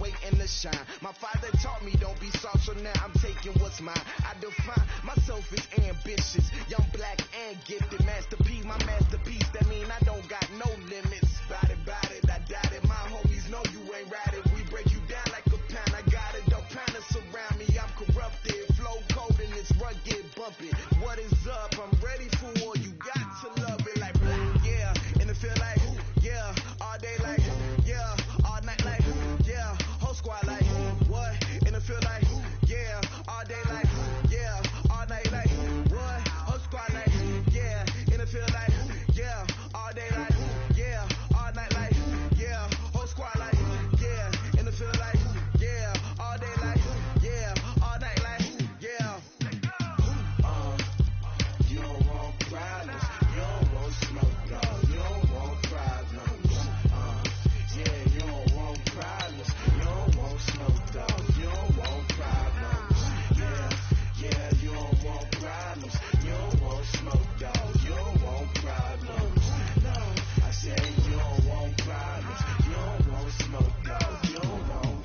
waiting to shine. My father taught me don't be soft, so now I'm taking what's mine. I define myself as ambitious, young, black, and gifted. Master P, my masterpiece, that mean I don't got no limits. Bout it, I doubt it. My homies know you ain't right it. We break you down like a pound. I got it, don't pound to surround me. I'm corrupted, flow cold and it's rugged, bumping. What is up? I'm ready for war. You got to love it like black, yeah. And it feel like, yeah, all day like, yeah, all night like, yeah, whole squad like, what? And it feel like, yeah, all day like, yeah, all night like, what? Whole squad like, yeah, and it feel like, yeah, all day like, yeah, all night like, yeah, whole squad like, yeah, and it feel like, yeah, all day like, yeah, all night like, yeah. You don't want problems, you don't want smoke, dog, you don't want problems. Yeah, you don't want problems, you don't want smoke, dog, you don't want problems. Yeah, you don't want problems, you don't want smoke, dog, you don't want problems. No, I said you don't want problems, you don't want smoke, dog, you don't want.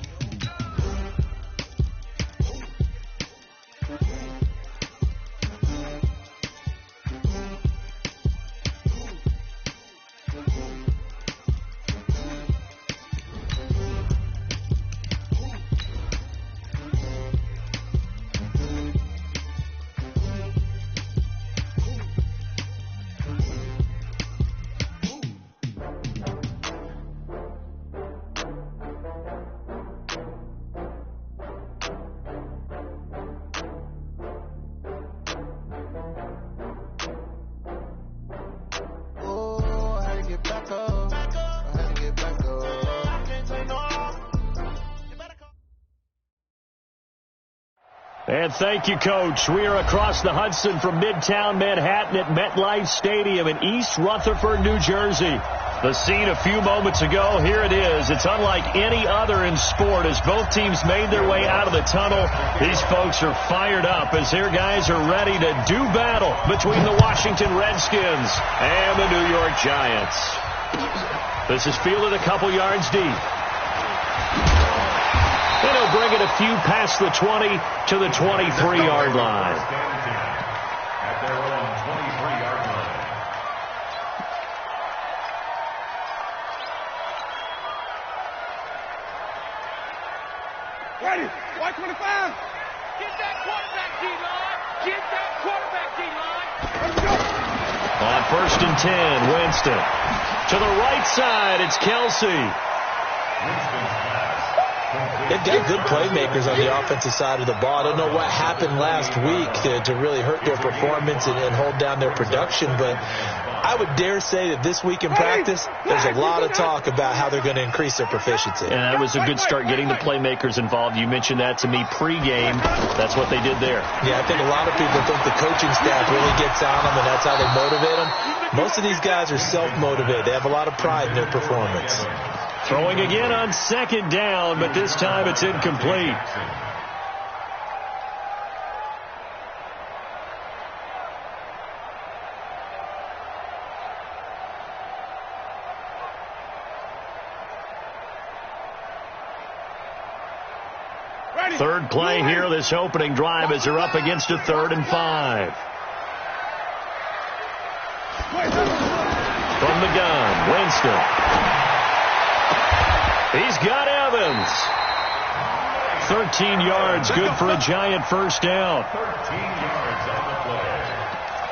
And thank you, Coach. We are across the Hudson from Midtown Manhattan at MetLife Stadium in East Rutherford, New Jersey. The scene a few moments ago, here it is. It's unlike any other in sport as both teams made their way out of the tunnel. These folks are fired up as their guys are ready to do battle between the Washington Redskins and the New York Giants. This is fielded a couple yards deep. And he'll bring it a few past the 20 to the 23-yard line. At their own 23-yard line. Ready, Y25. Get that quarterback D-line. Get that quarterback D-line. Let's go. On 1st and 10, Winston. To the right side, it's Kelsey. Winston's pass. They've got good playmakers on the offensive side of the ball. I don't know what happened last week to really hurt their performance and hold down their production, but I would dare say that this week in practice, there's a lot of talk about how they're going to increase their proficiency. And that was a good start getting the playmakers involved. You mentioned that to me pregame. That's what they did there. Yeah, I think a lot of people think the coaching staff really gets on them, and that's how they motivate them. Most of these guys are self-motivated. They have a lot of pride in their performance. Throwing again on 2nd down, but this time it's incomplete. Third play here, this opening drive as they're up against a 3rd and 5. From the gun, Winston. He's got Evans. 13 yards, good for a Giant first down. 13 yards on the play.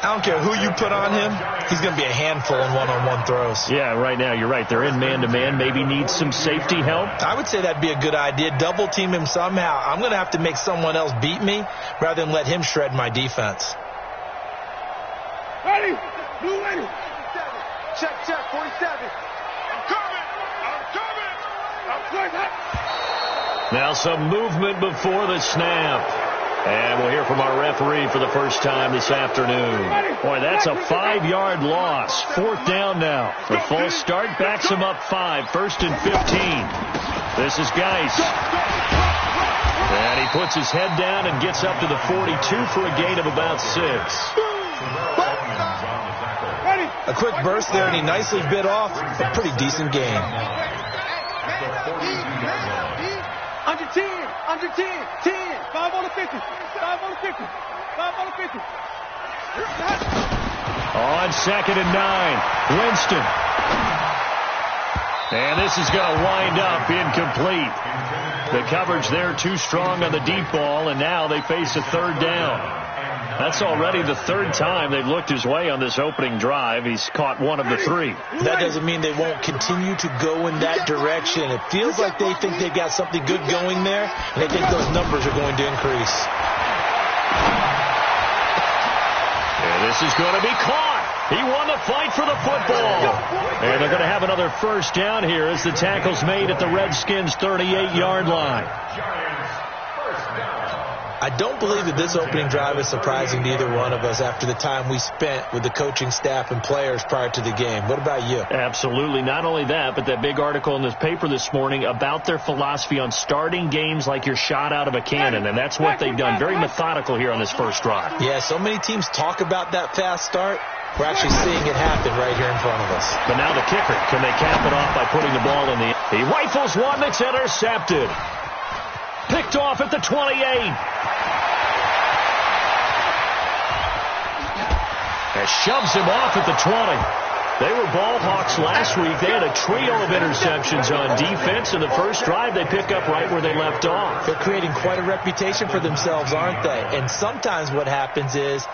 I don't care who you put on him, he's going to be a handful in one-on-one throws. Yeah, right now, you're right. They're in man-to-man. Maybe need some safety help. I would say that'd be a good idea. Double team him somehow. I'm going to have to make someone else beat me rather than let him shred my defense. Ready, blue ready. Check, 47. I'm coming. Now some movement before the snap. And we'll hear from our referee for the first time this afternoon. Boy, that's a 5-yard loss. 4th down now. The false start backs him up 5. 1st and 15. This is Geis. And he puts his head down and gets up to the 42 for a gain of about 6. A quick burst there, and he nicely bit off a pretty decent gain. Under 10, under 10, 10, 5 on the 50, 5 on the 50, 5 on the 50. On 2nd and 9, Winston. And this is going to wind up incomplete. The coverage there too strong on the deep ball, and now they face a 3rd down. That's already the 3rd time they've looked his way on this opening drive. He's caught 1 of the 3. That doesn't mean they won't continue to go in that direction. It feels like they think they've got something good going there, and they think those numbers are going to increase. And this is going to be caught. He won the fight for the football. And they're going to have another 1st down here as the tackle's made at the Redskins' 38-yard line. I don't believe that this opening drive is surprising to either one of us after the time we spent with the coaching staff and players prior to the game. What about you? Absolutely. Not only that, but that big article in this paper this morning about their philosophy on starting games like you're shot out of a cannon, and that's what they've done. Very methodical here on this 1st drive. Yeah, so many teams talk about that fast start. We're actually seeing it happen right here in front of us. But now the kicker, can they cap it off by putting the ball in the... He rifles one that's intercepted. Picked off at the 28. And shoves him off at the 20. They were ball hawks last week. They had a trio of interceptions on defense. In the 1st drive, they pick up right where they left off. They're creating quite a reputation for themselves, aren't they? And sometimes what happens is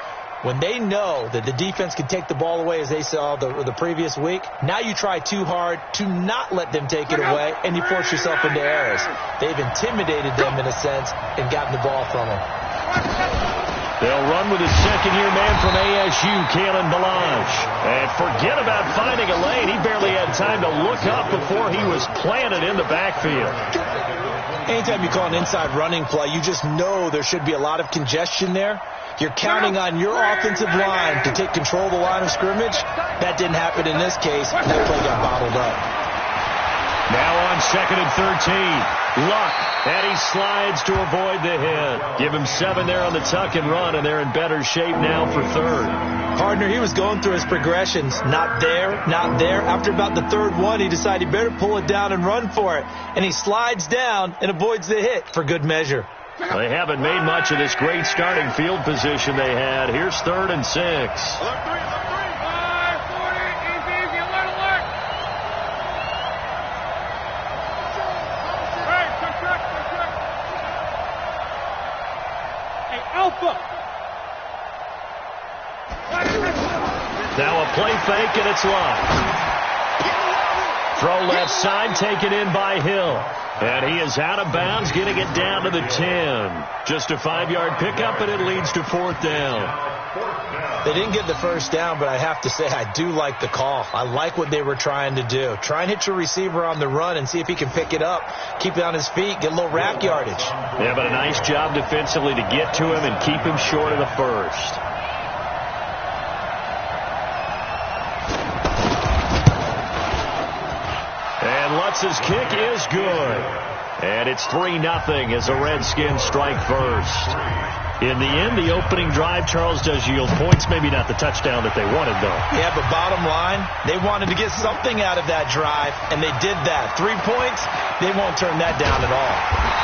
when they know that the defense can take the ball away, as they saw the previous week, now you try too hard to not let them take it away, and you force yourself into errors. They've intimidated them in a sense and gotten the ball from them. They'll run with his 2nd-year man from ASU, Kalen Ballage. And forget about finding a lane. He barely had time to look up before he was planted in the backfield. Anytime you call an inside running play, you just know there should be a lot of congestion there. You're counting on your offensive line to take control of the line of scrimmage. That didn't happen in this case. That play got bottled up. Now on 2nd and 13. Luck, and he slides to avoid the hit. Give him 7 there on the tuck and run, and they're in better shape now for 3rd. Partner, he was going through his progressions. Not there, not there. After about the 3rd one, he decided he better pull it down and run for it. And he slides down and avoids the hit for good measure. They haven't made much of this great starting field position they had. Here's 3rd and 6. Now a play fake, and it's Luck. Throw left side, taken in by Hill. And he is out of bounds, getting it down to the 10. Just a 5-yard pickup, and it leads to 4th down. They didn't get the 1st down, but I have to say I do like the call. I like what they were trying to do. Try and hit your receiver on the run and see if he can pick it up, keep it on his feet, get a little rack yardage. Yeah, but a nice job defensively to get to him and keep him short of the 1st. And Lutz's kick is good. And it's 3-0 as the Redskins strike first. In the end, the opening drive, Charles, does yield points. Maybe not the touchdown that they wanted, though. Yeah, but bottom line, they wanted to get something out of that drive, and they did that. 3 points, they won't turn that down at all.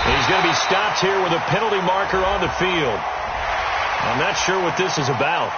He's going to be stopped here with a penalty marker on the field. I'm not sure what this is about.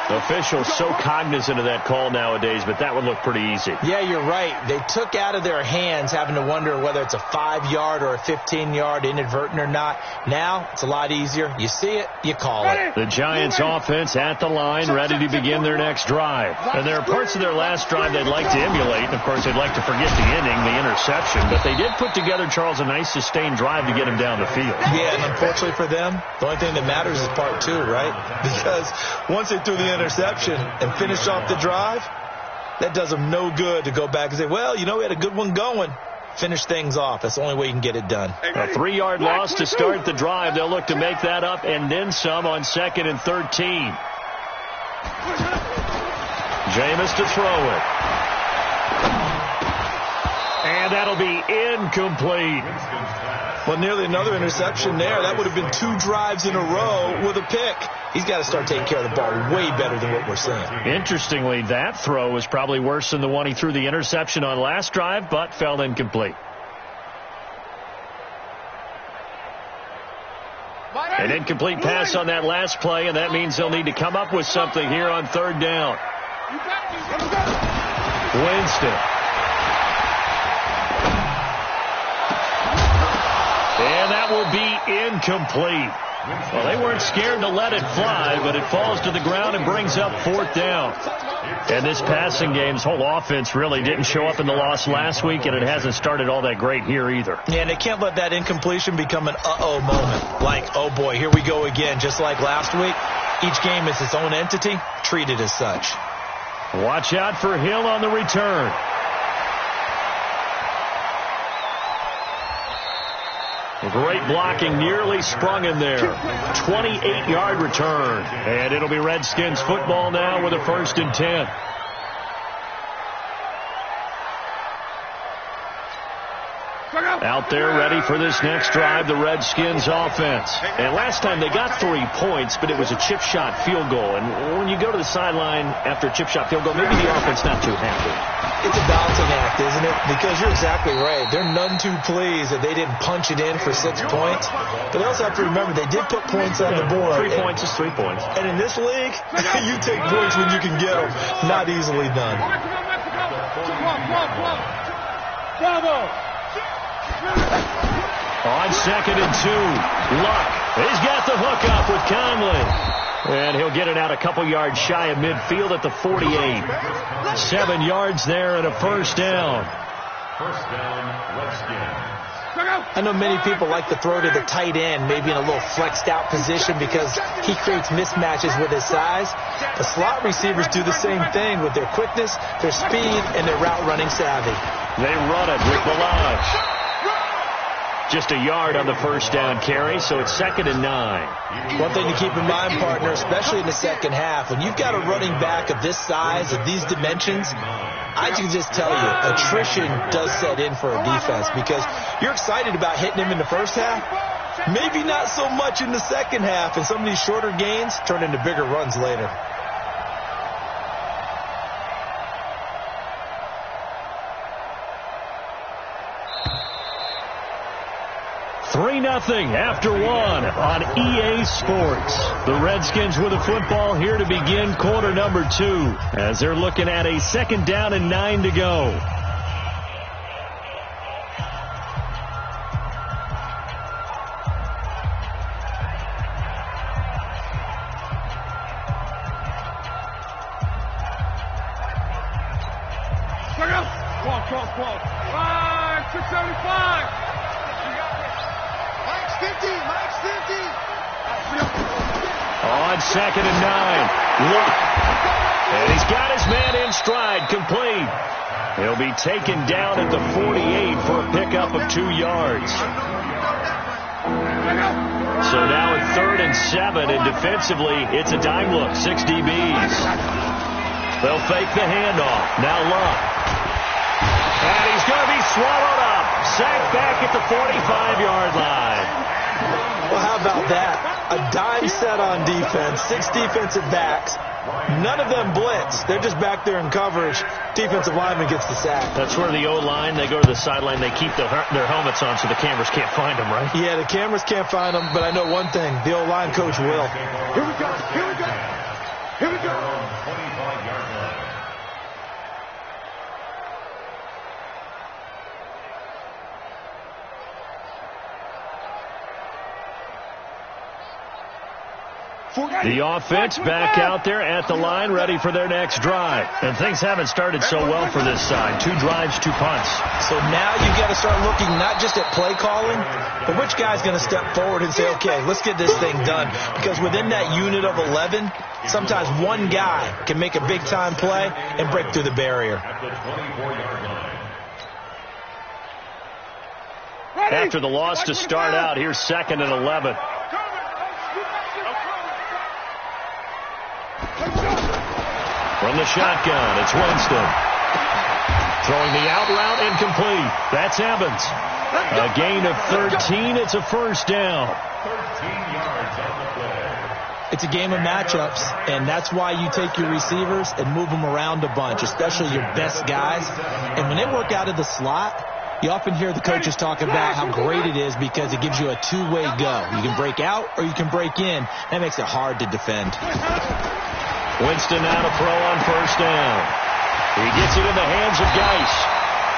Officials so cognizant of that call nowadays, but that would look pretty easy. Yeah, you're right. They took out of their hands having to wonder whether it's a 5-yard or a 15-yard inadvertent or not. Now, it's a lot easier. You see it, you call it. The Giants offense at the line, ready to begin their next drive. And there are parts of their last drive they'd like to emulate. Of course, they'd like to forget the inning, the interception. But they did put together, Charles, a nice sustained drive to get him down the field. Yeah, and unfortunately for them, the only thing that matters is part 2, right? Because once they threw the interception and finished off the drive, that does them no good to go back and say, well, you know, we had a good one going. Finish things off. That's the only way you can get it done. A 3-yard loss to start the drive. They'll look to make that up and then some on 2nd and 13. Jameis to throw it. And that'll be incomplete. Well, nearly another interception there. That would have been 2 drives in a row with a pick. He's got to start taking care of the ball way better than what we're seeing. Interestingly, that throw was probably worse than the one he threw the interception on last drive, but fell incomplete. An incomplete pass on that last play, and that means they'll need to come up with something here on third down. Winston. And that will be incomplete. Well, they weren't scared to let it fly, but it falls to the ground and brings up fourth down. And this passing game's whole offense really didn't show up in the loss last week, and it hasn't started all that great here either. Yeah, and they can't let that incompletion become an uh-oh moment. Like, oh boy, here we go again, just like last week. Each game is its own entity, treated as such. Watch out for Hill on the return. Great blocking, nearly sprung in there. 28-yard return. And it'll be Redskins football now with a 1st and 10. Out there ready for this next drive, the Redskins offense. And last time they got 3 points, but it was a chip shot field goal. And when you go to the sideline after a chip shot field goal, maybe the offense not too happy. It's a balancing act, isn't it? Because you're exactly right. They're none too pleased that they didn't punch it in for 6 points. But they also have to remember they did put points on the board. 3 points is 3 points. And in this league, you take points when you can get them. Not easily done. Bravo! On 2nd and 2, Luck. He's got the hook up with Conley. And he'll get it out a couple yards shy of midfield at the 48. 7 yards there and a 1st down. First down, Redskins. I know many people like to throw to the tight end, maybe in a little flexed out position because he creates mismatches with his size. The slot receivers do the same thing with their quickness, their speed, and their route running savvy. They run it with Balaj. Just a yard on the 1st down carry, so it's 2nd and 9. One thing to keep in mind, partner, especially in the second half, when you've got a running back of this size, of these dimensions, I can just tell you, attrition does set in for a defense because you're excited about hitting him in the first half, maybe not so much in the second half, and some of these shorter gains turn into bigger runs later. 3-0 after 1 on EA Sports. The Redskins with the football here to begin quarter number 2 as they're looking at a 2nd down and 9 to go. Cross. 675. Max 50. On 2nd and 9, Luck. And he's got his man in stride, complete. He'll be taken down at the 48 for a pickup of 2 yards. So now at 3rd and 7, and defensively, it's a dime look, 6 DBs. They'll fake the handoff. Now Luck. And he's going to be swallowed up. Sacked back at the 45-yard line. Well, how about that? A dime set on defense, 6 defensive backs. None of them blitz. They're just back there in coverage. Defensive lineman gets the sack. That's where the O-line, they go to the sideline, they keep their helmets on so the cameras can't find them, right? Yeah, the cameras can't find them, but I know one thing. The O-line coach will. Here we go. 25-yard line. The offense back out there at the line, ready for their next drive. And things haven't started so well for this side. 2 drives, 2 punts. So now you've got to start looking not just at play calling, but which guy's going to step forward and say, okay, let's get this thing done. Because within that unit of 11, sometimes one guy can make a big-time play and break through the barrier. At the 24-yard line. After the loss to start out, here's 2nd and 11. From the shotgun, it's Winston. Throwing the out route incomplete. That's Evans. A gain of 13. It's a 1st down. 13 yards on the play. It's a game of matchups, and that's why you take your receivers and move them around a bunch, especially your best guys. And when they work out of the slot, You often hear the coaches talk about how great it is because it gives you a two-way go. You can break out or you can break in. That makes it hard to defend. Winston now to throw on first down. He gets it in the hands of Geis.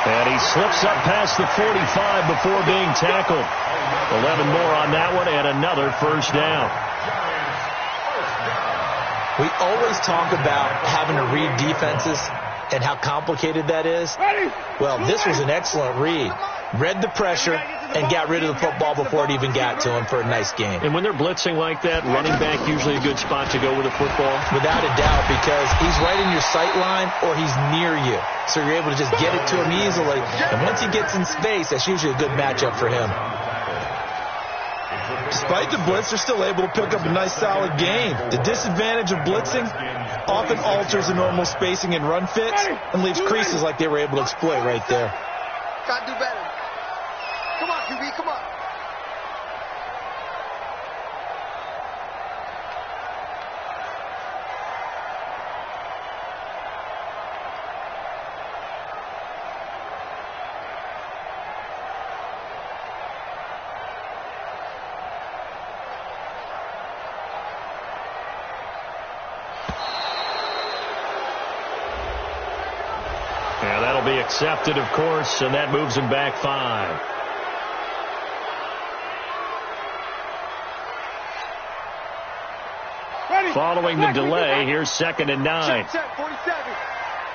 And he slips up past the 45 before being tackled. 11 more on that one and another first down. We always talk about having to read defenses and how complicated that is. Well, this was an excellent read. Read the pressure and got rid of the football before it even got to him for a nice gain. And when they're blitzing like that, running back usually a good spot to go with the football? Without a doubt, because he's right in your sight line or he's near you. So you're able to just get it to him easily. And once he gets in space, that's usually a good matchup for him. Despite the blitz, they're still able to pick up a nice solid gain. The disadvantage of blitzing often alters the normal spacing and run fits and leaves creases like they were able to exploit right there. Gotta do better. Come on, QB, come on. Yeah, that'll be accepted, of course, and that moves him back 5. Following the delay, here's 2nd and 9. Check, 47.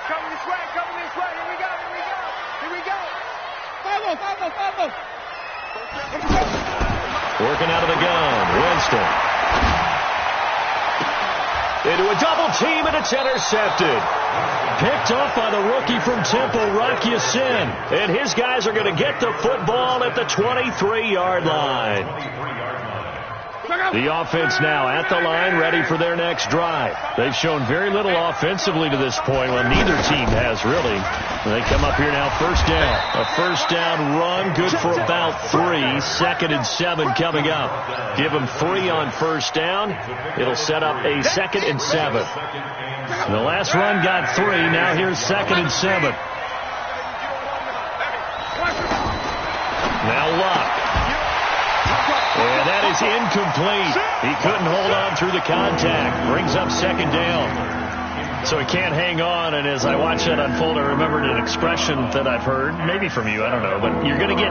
Coming this way, coming this way. Here we go, here we go, here we go. Follow. Working out of the gun, Winston. Into a double team, and it's intercepted. Picked off by the rookie from Temple, Rocky Sin. And his guys are going to get the football at the 23-yard line. The offense now at the line, ready for their next drive. They've shown very little offensively to this point. Well, neither team has, really. They come up here now, first down. A first down run, good for about 3. 2nd and 7 coming up. Give them 3 on first down. It'll set up a 2nd and 7. The last run got 3. Now here's 2nd and 7. Now Luck. And that is incomplete. He couldn't hold on through the contact. Brings up 2nd down. So he can't hang on. And as I watch that unfold, I remembered an expression that I've heard, maybe from you, I don't know, but you're going to get hit